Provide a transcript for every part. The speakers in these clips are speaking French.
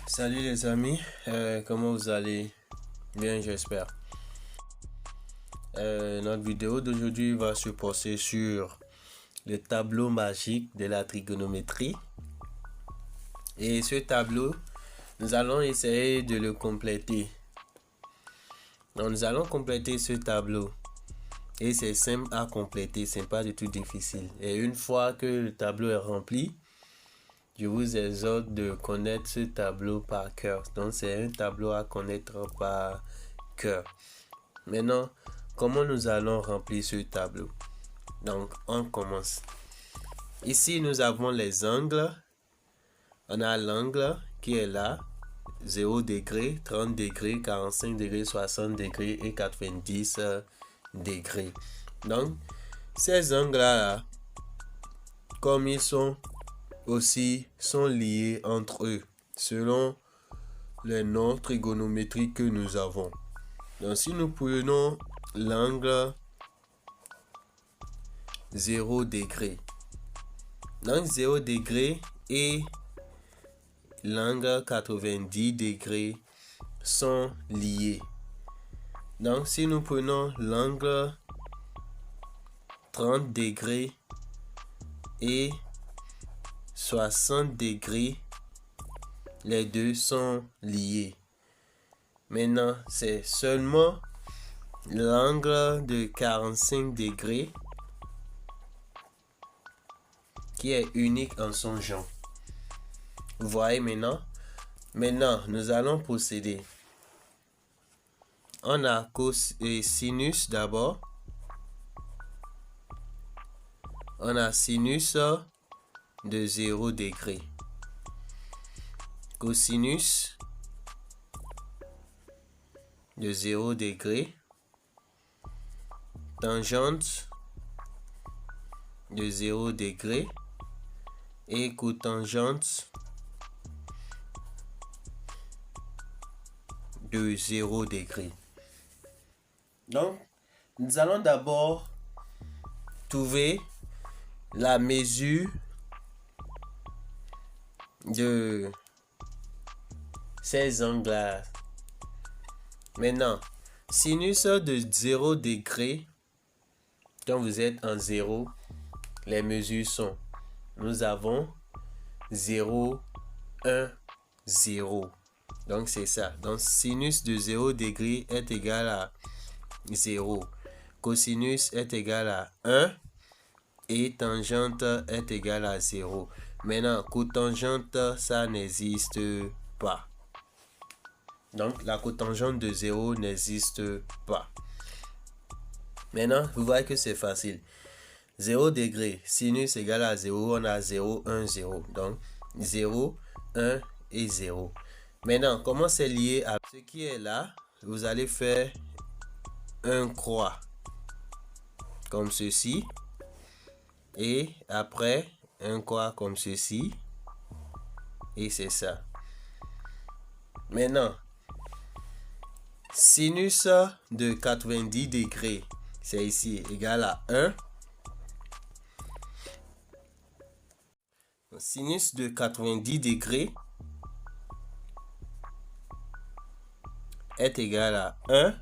Salut les amis, comment vous allez? Bien, j'espère. Notre vidéo d'aujourd'hui va se porter sur le tableau magique de la trigonométrie. Et ce tableau, nous allons essayer de le compléter. Donc, nous allons compléter ce tableau. Et c'est simple à compléter, c'est pas du tout difficile. Et une fois que le tableau est rempli, je vous exhorte de connaître ce tableau par cœur. Donc, c'est un tableau à connaître par cœur. Maintenant, comment nous allons remplir ce tableau? Donc, on commence. Ici, nous avons les angles. On a l'angle qui est là. 0 degrés, 30 degrés, 45 degrés, 60 degrés et 90 degrés. Donc, ces angles-là, comme ils sont aussi, sont liés entre eux selon les noms trigonométriques que nous avons. Donc, si nous prenons l'angle 0 degré, donc 0 degré et l'angle 90 degrés sont liés. Donc, si nous prenons l'angle 30 degrés et 60 degrés, les deux sont liés. Maintenant, c'est seulement l'angle de 45 degrés qui est unique en son genre. Vous voyez maintenant? Maintenant, nous allons procéder. On a cos et sinus d'abord. On a sinus de 0 degré. Cosinus de 0 degré. Tangente de 0 degré. Et cotangente de 0 degré. Donc, nous allons d'abord trouver la mesure de ces angles-là. Maintenant, sinus de 0 degré, quand vous êtes en 0, les mesures sont, nous avons 0, 1, 0. Donc, c'est ça. Donc, sinus de 0 degré est égal à 0. Cosinus est égal à 1. Et tangente est égal à 0. Maintenant, cotangente, ça n'existe pas. Donc, la cotangente de 0 n'existe pas. Maintenant, vous voyez que c'est facile. 0 degré, sinus égale à 0, on a 0, 1, 0. Donc, 0, 1 et 0. Maintenant, comment c'est lié à ce qui est là? Vous allez faire un croix. Comme ceci. Et après, un croix comme ceci. Et c'est ça. Maintenant, sinus de 90 degrés, c'est ici, égal à 1. Sinus de 90 degrés est égal à 1.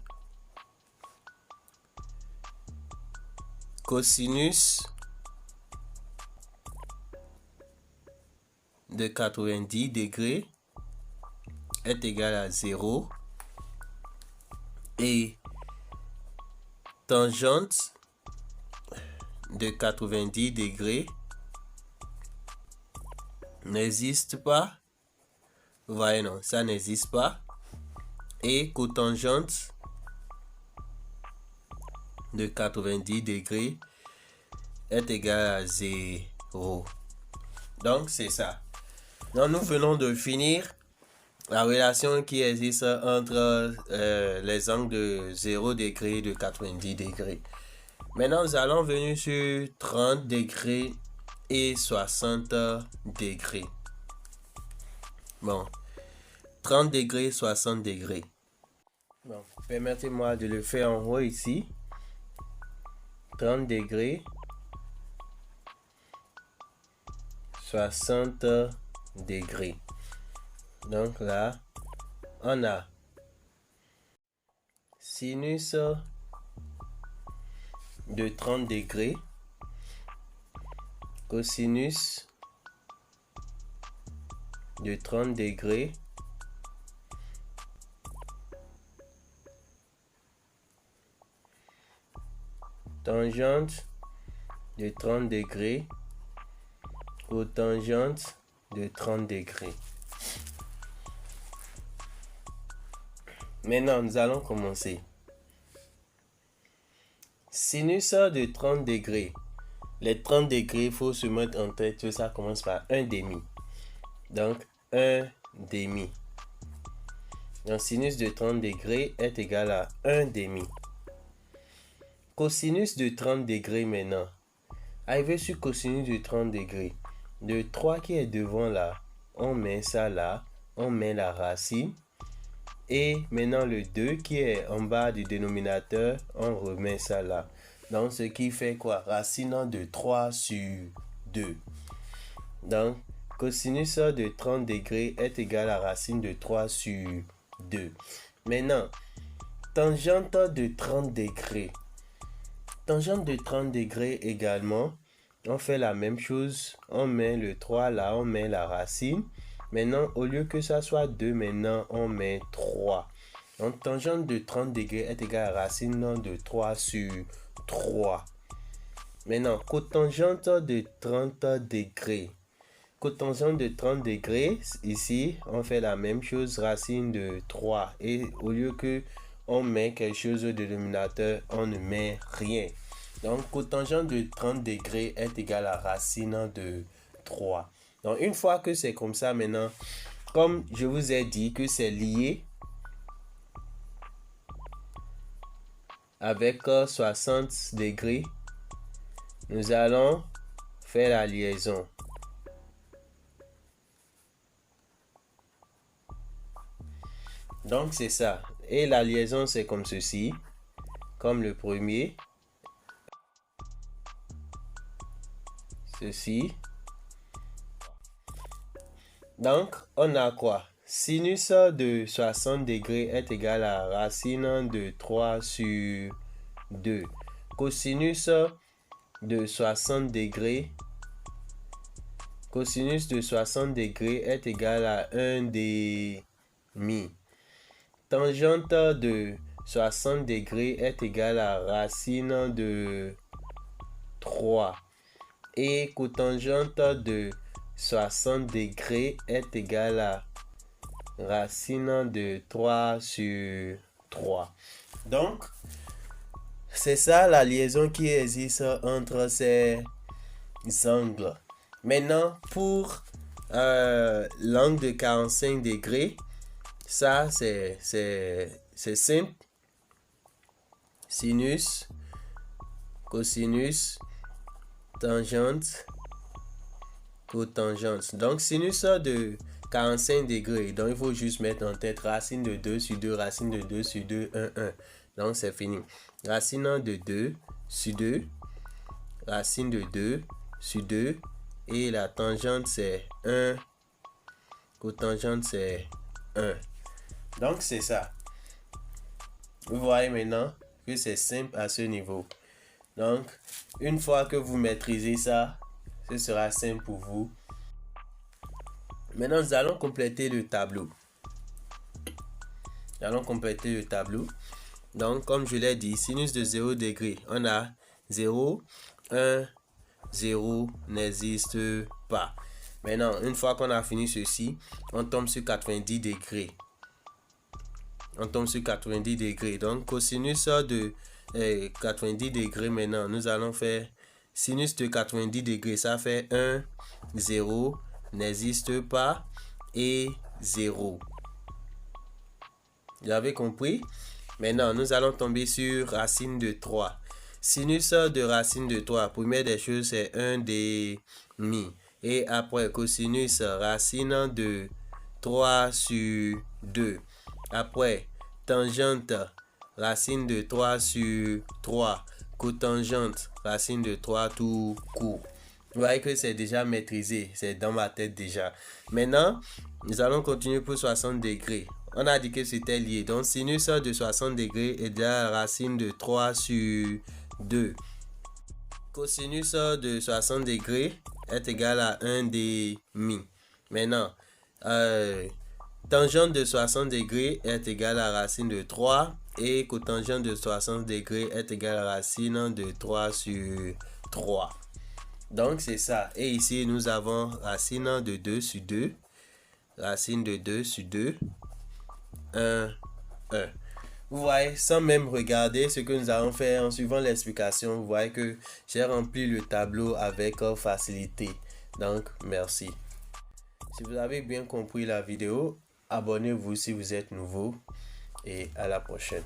Cosinus de 90 degrés est égal à 0. Et tangente de 90 degrés n'existe pas. Vous voyez, non, ça n'existe pas. Et cotangente de 90 degrés est égal à 0. Donc, c'est ça. Donc, nous venons de finir la relation qui existe entre les angles de 0 degré et de 90 degrés. Maintenant, nous allons venir sur 30 degrés et 60 degrés. Bon, 30 degrés, 60 degrés. Bon, permettez-moi de le faire en haut ici. 30 degrés, 60 degrés. Donc là, on a sinus de 30 degrés, cosinus de 30 degrés, tangente de 30 degrés, cotangente de 30 degrés. Maintenant, nous allons commencer. Sinus de 30 degrés. Les 30 degrés, il faut se mettre en tête que ça commence par 1 demi. Donc, 1 demi. Donc, sinus de 30 degrés est égal à 1 demi. Cosinus de 30 degrés maintenant. Arrivé sur cosinus de 30 degrés. Le 3 qui est devant là, on met ça là. On met la racine. Et maintenant le 2 qui est en bas du dénominateur, on remet ça là. Donc ce qui fait quoi? Racine de 3 sur 2. Donc cosinus de 30 degrés est égal à racine de 3 sur 2. Maintenant, tangente de 30 degrés. Tangente de 30 degrés également, on fait la même chose. On met le 3 là, on met la racine. Maintenant, au lieu que ça soit 2, maintenant, on met 3. Donc, tangente de 30 degrés est égal à racine de 3 sur 3. Maintenant, cotangente de 30 degrés. Cotangente de 30 degrés, ici, on fait la même chose, racine de 3. Et au lieu que on met quelque chose au dénominateur, on ne met rien. Donc, cotangente de 30 degrés est égal à racine de 3. Donc, une fois que c'est comme ça maintenant, comme je vous ai dit que c'est lié avec 60 degrés, nous allons faire la liaison. Donc, c'est ça. Et la liaison, c'est comme ceci. Comme le premier. Ceci. Donc, on a quoi? Sinus de 60 degrés est égal à racine de 3 sur 2. Cosinus de 60 degrés. Cosinus de 60 degrés est égal à 1 demi. Tangente de 60 degrés est égal à racine de 3. Et cotangente de 60 degrés est égal à racine de 3 sur 3. Donc, c'est ça la liaison qui existe entre ces angles. Maintenant, pour l'angle de 45 degrés, ça c'est simple. Sinus, cosinus, tangente, cotangente. Donc, sinus de 45 degrés. Donc, il faut juste mettre en tête racine de 2 sur 2, racine de 2 sur 2, 1, 1. Donc, c'est fini. Racine de 2 sur 2, racine de 2 sur 2. Et la tangente, c'est 1. Cotangente, c'est 1. Donc, c'est ça. Vous voyez maintenant que c'est simple à ce niveau. Donc, une fois que vous maîtrisez ça, ce sera simple pour vous. Maintenant, nous allons compléter le tableau. Donc, comme je l'ai dit, sinus de 0 degré, on a 0, 1, 0 n'existe pas. Maintenant, une fois qu'on a fini ceci, on tombe sur 90 degrés. Donc, cosinus de 90 degrés maintenant, nous allons faire sinus de 90 degrés. Ça fait 1, 0, n'existe pas et 0. Vous avez compris? Maintenant, nous allons tomber sur racine de 3. Sinus de racine de 3, première des choses, c'est 1 demi. Et après, cosinus racine de 3 sur 2. Après, tangente, racine de 3 sur 3. Cotangente, racine de 3 tout court. Vous voyez que c'est déjà maîtrisé, c'est dans ma tête déjà. Maintenant, nous allons continuer pour 60 degrés. On a dit que c'était lié. Donc, sinus de 60 degrés est la racine de 3 sur 2. Cosinus de 60 degrés est égal à 1 demi. Maintenant, tangente de 60 degrés est égal à racine de 3 et cotangente de 60 degrés est égal à racine de 3 sur 3. Donc, c'est ça. Et ici, nous avons racine de 2 sur 2. Racine de 2 sur 2. 1, 1. Vous voyez, sans même regarder ce que nous allons faire en suivant l'explication, vous voyez que j'ai rempli le tableau avec facilité. Donc, merci. Si vous avez bien compris la vidéo, abonnez-vous si vous êtes nouveau et à la prochaine.